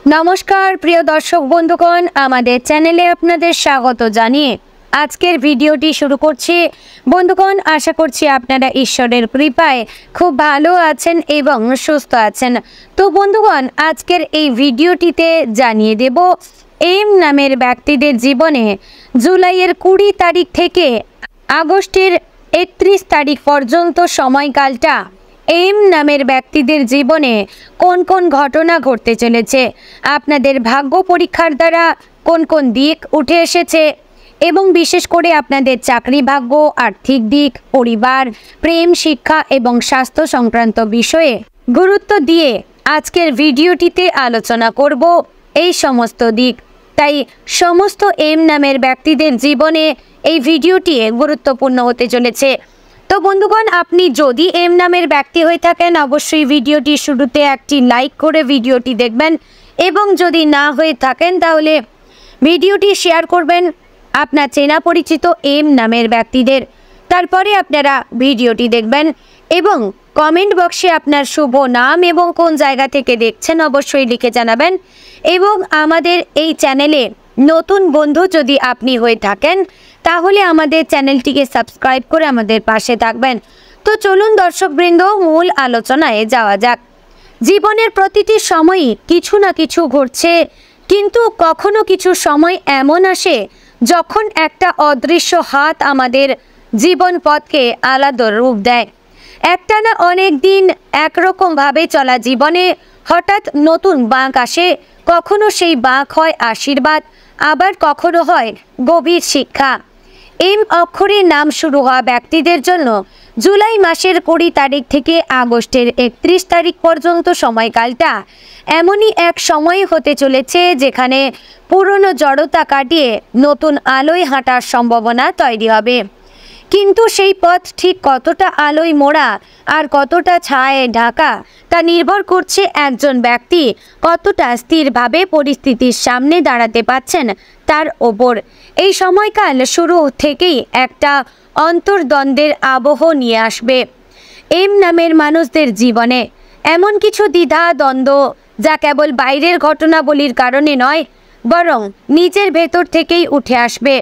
নমস্কার প্রিয় দর্শক বন্ধুগণ, আমাদের চ্যানেলে আপনাদের স্বাগত জানিয়ে আজকের ভিডিওটি শুরু করছি। বন্ধুগণ, আশা করছি আপনারা ঈশ্বরের কৃপায় খুব ভালো আছেন এবং সুস্থ আছেন। তো বন্ধুগণ, আজকের এই ভিডিওটিতে জানিয়ে দেব এম নামের ব্যক্তিদের জীবনে জুলাইয়ের 20 তারিখ থেকে আগস্টের 31 তারিখ পর্যন্ত সময়কালটা এম নামের ব্যক্তিদের জীবনে কোন কোন ঘটনা ঘটতে চলেছে, আপনাদের ভাগ্য পরীক্ষার দ্বারা কোন কোন দিক উঠে এসেছে এবং বিশেষ করে আপনাদের চাকরি ভাগ্য, আর্থিক দিক, পরিবার, প্রেম, শিক্ষা এবং স্বাস্থ্য সংক্রান্ত বিষয়ে গুরুত্ব দিয়ে আজকের ভিডিওটিতে আলোচনা করব এই সমস্ত দিক। তাই সমস্ত এম নামের ব্যক্তিদের জীবনে এই ভিডিওটি গুরুত্বপূর্ণ হতে চলেছে। তো বন্ধুগণ, আপনি যদি এম নামের ব্যক্তি হয়ে থাকেন অবশ্যই ভিডিওটি শুরুতে একটি লাইক করে ভিডিওটি দেখবেন এবং যদি না হয়ে থাকেন তাহলে ভিডিওটি শেয়ার করবেন আপনার চেনা পরিচিত এম নামের ব্যক্তিদের। তারপরে আপনারা ভিডিওটি দেখবেন এবং কমেন্ট বক্সে আপনার শুভ নাম এবং কোন জায়গা থেকে দেখছেন অবশ্যই লিখে জানাবেন। এবং আমাদের এই চ্যানেলে নতুন বন্ধু যদি আপনি হয়ে থাকেন তাহলে আমাদের চ্যানেলটিকে সাবস্ক্রাইব করে আমাদের পাশে থাকবেন। তো চলুন দর্শকবৃন্দ, মূল আলোচনায় যাওয়া যাক। জীবনের প্রতিটি সময়ই কিছু না কিছু ঘটছে, কিন্তু কখনো কিছু সময় এমন আসে যখন একটা অদৃশ্য হাত আমাদের জীবন পথকে আলাদা রূপ দেয়। একটানা অনেক দিন একরকমভাবে চলা জীবনে হঠাৎ নতুন বাঁক আসে। কখনো সেই বাঁক হয় আশীর্বাদ, আবার কখনো হয় গভীর শিক্ষা। এম অক্ষরের নাম শুরু হওয়া ব্যক্তিদের জন্য জুলাই মাসের 20 তারিখ থেকে আগস্টের 31 তারিখ পর্যন্ত সময়কালটা এমনই এক সময় হতে চলেছে যেখানে পুরনো জড়তা কাটিয়ে নতুন আলোয় হাঁটার সম্ভাবনা তৈরি হবে। কিন্তু সেই পথ ঠিক কতটা আলোয় মোড়া আর কতটা ছায়ায় ঢাকা তা নির্ভর করছে একজন ব্যক্তি কতটা স্থিরভাবে পরিস্থিতির সামনে দাঁড়াতে পারছেন তার ওপর। এই সময়কাল শুরু থেকেই একটা অন্তর্দ্বন্দ্বের আবহ নিয়ে আসবে এম নামের মানুষদের জীবনে। এমন কিছু দ্বিধা দ্বন্দ্ব যা কেবল বাইরের ঘটনাবলীর কারণে নয়, বরং নিজের ভেতর থেকেই উঠে আসবে।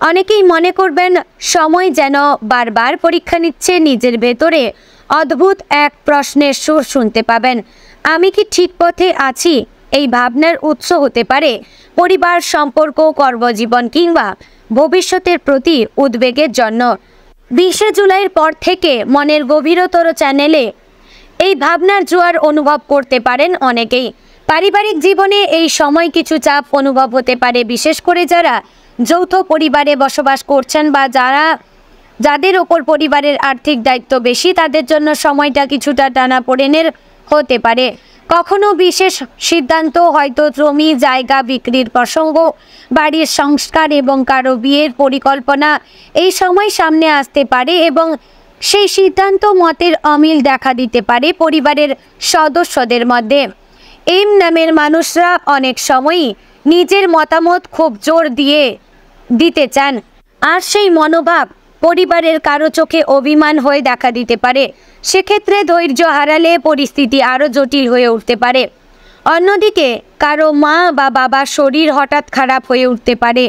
অনেকেই মনে করবেন সময় যেন বারবার পরীক্ষা নিচ্ছে। নিজের ভেতরে অদ্ভুত এক প্রশ্নের সুর শুনতে পাবেন, আমি কি ঠিক পথে আছি? এই ভাবনার উৎস হতে পারে পরিবার, সম্পর্ক, কর্মজীবন কিংবা ভবিষ্যতের প্রতি উদ্বেগের জন্য। 20 জুলাইয়ের পর থেকে মনের গভীরতর চ্যানেলে এই ভাবনার জোয়ার অনুভব করতে পারেন অনেকেই। পারিবারিক জীবনে এই সময় কিছু চাপ অনুভব হতে পারে, বিশেষ করে যারা যৌথ পরিবারে বসবাস করছেন বা যাদের ওপর পরিবারের আর্থিক দায়িত্ব বেশি, তাদের জন্য সময়টা কিছুটা টানাপোড়েনের হতে পারে। কখনো বিশেষ সিদ্ধান্ত, হয়তো জমি জায়গা বিক্রির প্রসঙ্গ, বাড়ির সংস্কার এবং কারো বিয়ের পরিকল্পনা এই সময় সামনে আসতে পারে এবং সেই সিদ্ধান্ত মতের অমিল দেখা দিতে পারে পরিবারের সদস্যদের মধ্যে। এম নামের মানুষরা অনেক সময়ই নিজের মতামত খুব জোর দিয়ে দিতে চান, আর সেই মনোভাব পরিবারের কারো চোখে অভিমান হয়ে দেখা দিতে পারে। সেক্ষেত্রে ধৈর্য হারালে পরিস্থিতি আরও জটিল হয়ে উঠতে পারে। অন্যদিকে কারো মা বা বাবার শরীর হঠাৎ খারাপ হয়ে উঠতে পারে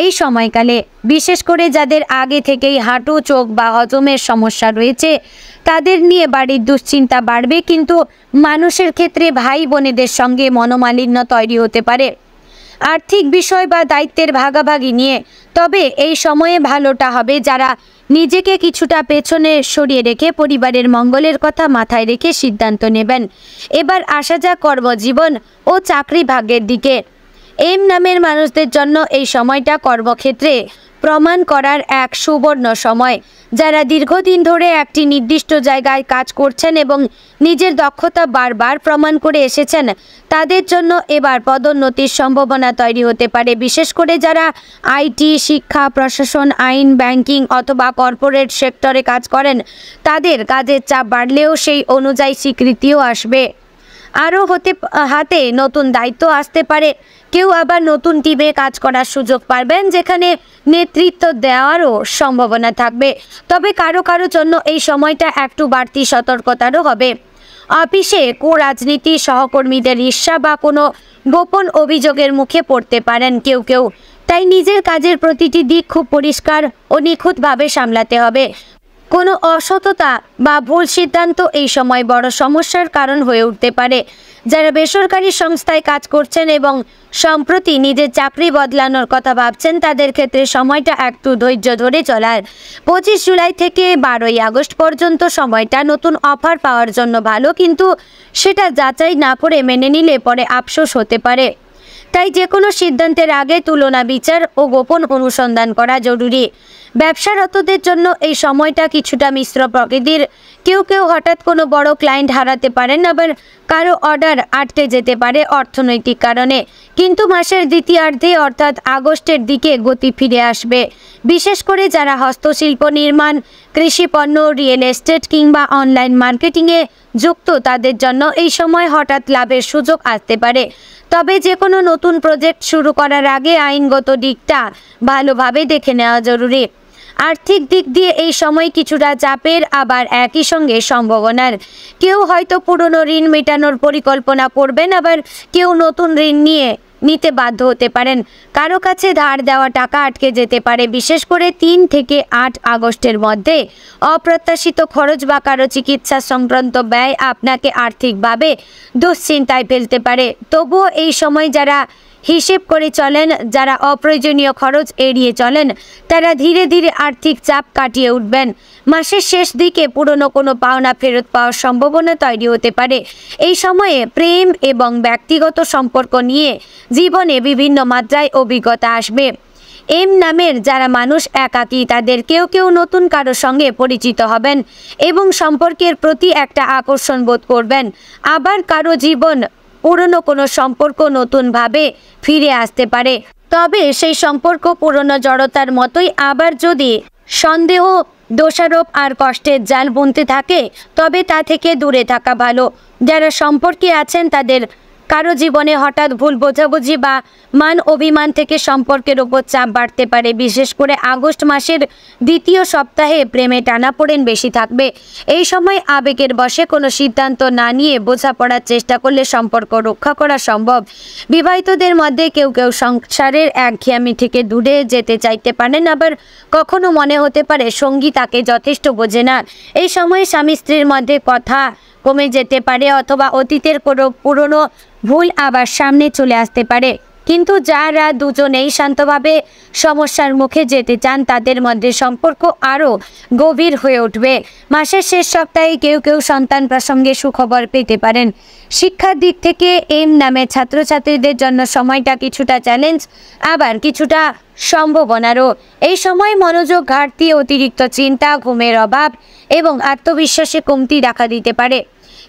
এই সময়কালে। বিশেষ করে যাদের আগে থেকেই হাঁটু, চোখ বা হজমের সমস্যা রয়েছে তাদের নিয়ে বাড়ির দুশ্চিন্তা বাড়বে। কিন্তু মানুষের ক্ষেত্রে ভাই বোনেদের সঙ্গে মনোমালিন্য তৈরি হতে পারে আর্থিক বিষয় বা দায়িত্বের ভাগাভাগি নিয়ে। তবে এই সময়ে ভালোটা হবে যারা নিজেকে কিছুটা পেছনে সরিয়ে রেখে পরিবারের মঙ্গলের কথা মাথায় রেখে সিদ্ধান্ত নেবেন। এবার আসা যাক কর্মজীবন ও চাকরি ভাগ্যের দিকে। এম নামের মানুষদের জন্য এই সময়টা কর্মক্ষেত্রে প্রমাণ করার এক সুবর্ণ সময়। যারা দীর্ঘদিন ধরে একটি নির্দিষ্ট জায়গায় কাজ করছেন এবং নিজের দক্ষতা বারবার প্রমাণ করে এসেছেন তাদের জন্য এবার পদোন্নতির সম্ভাবনা তৈরি হতে পারে। বিশেষ করে যারা আইটি, শিক্ষা, প্রশাসন, আইন, ব্যাংকিং অথবা কর্পোরেট সেক্টরে কাজ করেন তাদের কাজের চাপ বাড়লেও সেই অনুযায়ী স্বীকৃতিও আসবে। আরও হাতে নতুন দায়িত্ব আসতে পারে। কেউ আবার নতুন টিমে কাজ করার সুযোগ পাবেন যেখানে নেতৃত্ব দেওয়ারও সম্ভাবনা থাকবে। তবে কারো কারো জন্য এই সময়টা একটু বাড়তি সতর্কতারও হবে। অফিসে রাজনীতি, সহকর্মীদের ঈর্ষা বা কোনো গোপন অভিযোগের মুখে পড়তে পারেন কেউ কেউ। তাই নিজের কাজের প্রতিটি দিক খুব পরিষ্কার ও নিখুঁতভাবে সামলাতে হবে। কোনো অসততা বা ভুল সিদ্ধান্ত এই সময় বড় সমস্যার কারণ হয়ে উঠতে পারে। যারা বেসরকারি সংস্থায় কাজ করছেন এবং সম্প্রতি নিজের চাকরি বদলানোর কথা ভাবছেন, তাদের ক্ষেত্রে সময়টা একটু ধৈর্য ধরে চলার। 25 জুলাই থেকে 12ই আগস্ট পর্যন্ত সময়টা নতুন অফার পাওয়ার জন্য ভালো, কিন্তু সেটা যাচাই না করে মেনে নিলে পরে আফসোস হতে পারে। তাই যে কোনো সিদ্ধান্তের আগে তুলনা বিচার ও গোপন অনুসন্ধান করা জরুরি। ব্যবসারতদের জন্য এই সময়টা কিছুটা মিশ্র প্রকৃতির। কেউ কেউ হঠাৎ কোনো বড় ক্লায়েন্ট হারাতে পারেন, আবার কারো অর্ডার আটকে যেতে পারে অর্থনৈতিক কারণে। কিন্তু মাসের দ্বিতীয়ার্ধে অর্থাৎ আগস্টের দিকে গতি ফিরে আসবে। বিশেষ করে যারা হস্তশিল্প, নির্মাণ, কৃষিপণ্য, রিয়েল এস্টেট কিংবা অনলাইন মার্কেটিংয়ে যুক্ত, তাদের জন্য এই সময় হঠাৎ লাভের সুযোগ আসতে পারে। তবে যে কোনো নতুন প্রজেক্ট শুরু করার আগে আইনগত দিকটা ভালোভাবে দেখে নেওয়া জরুরি। আর্থিক দিক দিয়ে এই সময় কিছুটা চাপের, আবার একই সঙ্গে সম্ভাবনার। কেউ হয়তো পুরনো ঋণ মেটানোর পরিকল্পনা করবেন, আবার কেউ নতুন ঋণ নিতে বাধ্য হতে পারেন। কারো কাছে ধার দেওয়া টাকা আটকে যেতে পারে। বিশেষ করে 3 থেকে 8 আগস্টের মধ্যে অপ্রত্যাশিত খরচ বা কারো চিকিৎসা সংক্রান্ত ব্যয় আপনাকে আর্থিকভাবে দুশ্চিন্তায় ফেলতে পারে। তবুও এই সময় যারা হিসেব করে চলেন, যারা অপ্রয়োজনীয় খরচ এড়িয়ে চলেন, তারা ধীরে ধীরে আর্থিক চাপ কাটিয়ে উঠবেন। মাসের শেষ দিকে পুরনো কোনো পাওনা ফেরত পাওয়ার সম্ভাবনা তৈরি হতে পারে। এই সময়ে প্রেম এবং ব্যক্তিগত সম্পর্ক নিয়ে জীবনে বিভিন্ন মাত্রায় অভিজ্ঞতা আসবে। এম নামের যারা মানুষ একাকী, তাদের কেউ কেউ নতুন কারোর সঙ্গে পরিচিত হবেন এবং সম্পর্কের প্রতি একটা আকর্ষণ বোধ করবেন। আবার কারো জীবন পুরনো কোনো সম্পর্ক নতুনভাবে ফিরে আসতে পারে। তবে সেই সম্পর্ক পুরনো জড়তার মতোই, আবার যদি সন্দেহ, দোষারোপ আর কষ্টের জাল বুনতে থাকে, তবে তা থেকে দূরে থাকা ভালো। যারা সম্পর্কে আছেন, তাদের কারো জীবনে হঠাৎ ভুল বোঝাবুঝি বা মান অভিমান থেকে সম্পর্কের ওপর চাপ বাড়তে পারে। বিশেষ করে আগস্ট মাসের দ্বিতীয় সপ্তাহে প্রেমে টানাপোড়েন বেশি থাকবে। এই সময় আবেগের বশে কোনো সিদ্ধান্ত না নিয়ে বোঝাপড়ার চেষ্টা করলে সম্পর্ক রক্ষা করা সম্ভব। বিবাহিতদের মধ্যে কেউ কেউ সংসারের একঘেয়েমি থেকে দূরে যেতে চাইতে পারেন, আবার কখনো মনে হতে পারে সঙ্গী তাকে যথেষ্ট বোঝে না। এই সময় স্বামী স্ত্রীর মধ্যে কথা কমে যেতে পারে, অথবা অতীতের কোনো পুরনো ভুল আবার সামনে চলে আসতে পারে। কিন্তু যারা দুজনেই শান্তভাবে সমস্যার মুখে যেতে চান, তাদের মধ্যে সম্পর্ক আরও গভীর হয়ে উঠবে। মাসের শেষ সপ্তাহে কেউ কেউ সন্তান প্রসঙ্গে সুখবর পেতে পারেন। শিক্ষার দিক থেকে এম নামে ছাত্রছাত্রীদের জন্য সময়টা কিছুটা চ্যালেঞ্জ, আবার কিছুটা সম্ভাবনারও। এই সময় মনোযোগ ঘাটতি, অতিরিক্ত চিন্তা, ঘুমের অভাব এবং আত্মবিশ্বাসে কমতি দেখা দিতে পারে।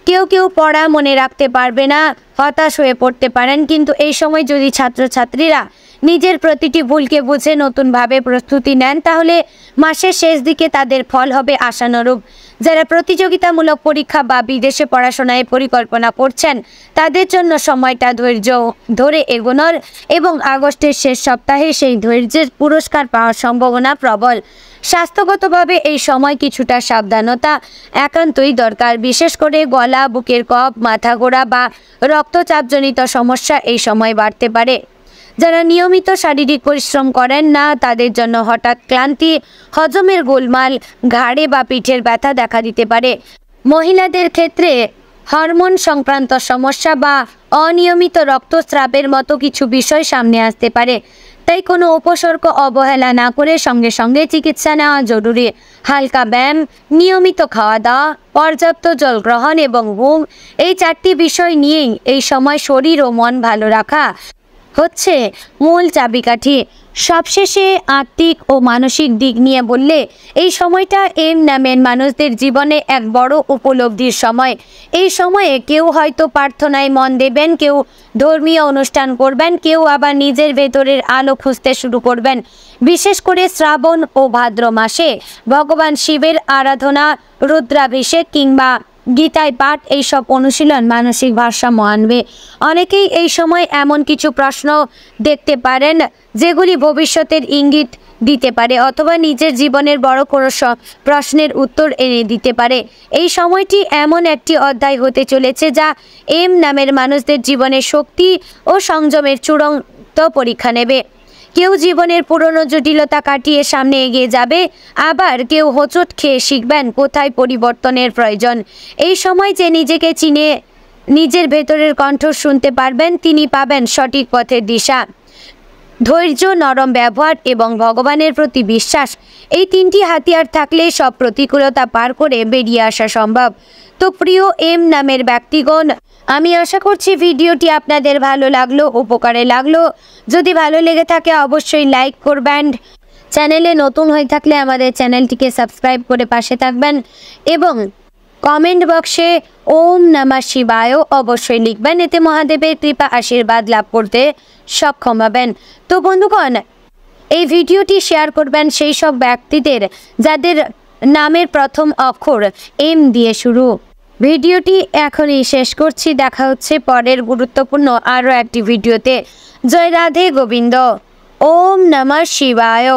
কেউ কেউ পড়া মনে রাখতে পারবে না, হতাশ হয়ে পড়তে পারেন। কিন্তু এই সময় যদি ছাত্রছাত্রীরা নিজের প্রতিটি ভুলকে বুঝে নতুনভাবে প্রস্তুতি নেন, তাহলে মাসের শেষ দিকে তাদের ফল হবে আশানুরূপ। যারা প্রতিযোগিতামূলক পরীক্ষা বা বিদেশে পড়াশোনায় পরিকল্পনা করছেন, তাদের জন্য সময়টা ধৈর্য ধরে এগোনোর এবং আগস্টের শেষ সপ্তাহে সেই ধৈর্যের পুরস্কার পাওয়ার সম্ভাবনা প্রবল। স্বাস্থ্যগতভাবে এই সময় কিছুটা সাবধানতা একান্তই দরকার। বিশেষ করে গলা, বুকের কফ, মাথা ঘোরা বা রক্তচাপজনিত সমস্যা এই সময় বাড়তে পারে। যারা নিয়মিত শারীরিক পরিশ্রম করেন না, তাদের জন্য হঠাৎ ক্লান্তি, হজমের গোলমাল, ঘাড়ে বা পিঠের ব্যথা দেখা দিতে পারে। মহিলাদের ক্ষেত্রে হরমোন সংক্রান্ত সমস্যা বা অনিয়মিত রক্তস্রাবের মতো কিছু বিষয় সামনে আসতে পারে। তাই কোনো উপসর্গ অবহেলা না করে সঙ্গে সঙ্গে চিকিৎসা নেওয়া জরুরি। হালকা ব্যায়াম, নিয়মিত খাওয়া দাওয়া, পর্যাপ্ত জল গ্রহণ এবং ঘুম, এই 4টি বিষয় নিয়েই এই সময় শরীর ও মন ভালো রাখা হচ্ছে মূল চাবিকাঠি। সবশেষে আত্মিক ও মানসিক দিক নিয়ে বললে, এই সময়টা এম নামের মানুষদের জীবনে এক বড় উপলব্ধির সময়। এই সময়ে কেউ হয়তো প্রার্থনায় মন দেবেন, কেউ ধর্মীয় অনুষ্ঠান করবেন, কেউ আবার নিজের ভেতরের আলো খুঁজতে শুরু করবেন। বিশেষ করে শ্রাবণ ও ভাদ্র মাসে ভগবান শিবের আরাধনা, রুদ্রাভিষেক কিংবা গীতায় পাঠ এইসব অনুশীলন মানসিক ভারসাম্য আনবে। অনেকেই এই সময় এমন কিছু প্রশ্ন দেখতে পারেন যেগুলি ভবিষ্যতের ইঙ্গিত দিতে পারে অথবা নিজের জীবনের বড় কোনো প্রশ্নের উত্তর এনে দিতে পারে। এই সময়টি এমন একটি অধ্যায় হতে চলেছে যা এম নামের মানুষদের জীবনের শক্তি ও সংযমের চূড়ান্ত পরীক্ষা নেবে। কেউ জীবনের পুরনো জটিলতা কাটিয়ে সামনে এগিয়ে যাবে, আবার কেউ হোঁচট খেয়ে শিখবেন কোথায় পরিবর্তনের প্রয়োজন। এই সময় যে নিজেকে চিনে নিজের ভেতরের কণ্ঠ শুনতে পারবেন তিনি পাবেন সঠিক পথের দিশা। ধৈর্য, নরম ব্যবহার এবং ভগবানের প্রতি বিশ্বাস, এই তিনটি হাতিয়ার থাকলে সব প্রতিকূলতা পার করে বেরিয়ে আসা সম্ভব। তো প্রিয় এম নামের ব্যক্তিগণ, আমি আশা করছি ভিডিওটি আপনাদের ভালো লাগলো, উপকারে লাগলো। যদি ভালো লেগে থাকে অবশ্যই লাইক করবেন। চ্যানেলে নতুন হয়ে থাকলে আমাদের চ্যানেলটিকে সাবস্ক্রাইব করে পাশে থাকবেন এবং কমেন্ট বক্সে ওম নমঃ শিবায় অবশ্যই লিখবেন, এতে মহাদেবের কৃপা আশীর্বাদ লাভ করতে সক্ষম হবেন। তো বন্ধুগণ, এই ভিডিওটি শেয়ার করবেন সেই সব ব্যক্তিদের যাদের নামের প্রথম অক্ষর এম দিয়ে শুরু। ভিডিওটি এখনই শেষ করছি, দেখা হচ্ছে পরের গুরুত্বপূর্ণ আরও একটি ভিডিওতে। জয় রাধে গোবিন্দ। ওম নমঃ শিবায়।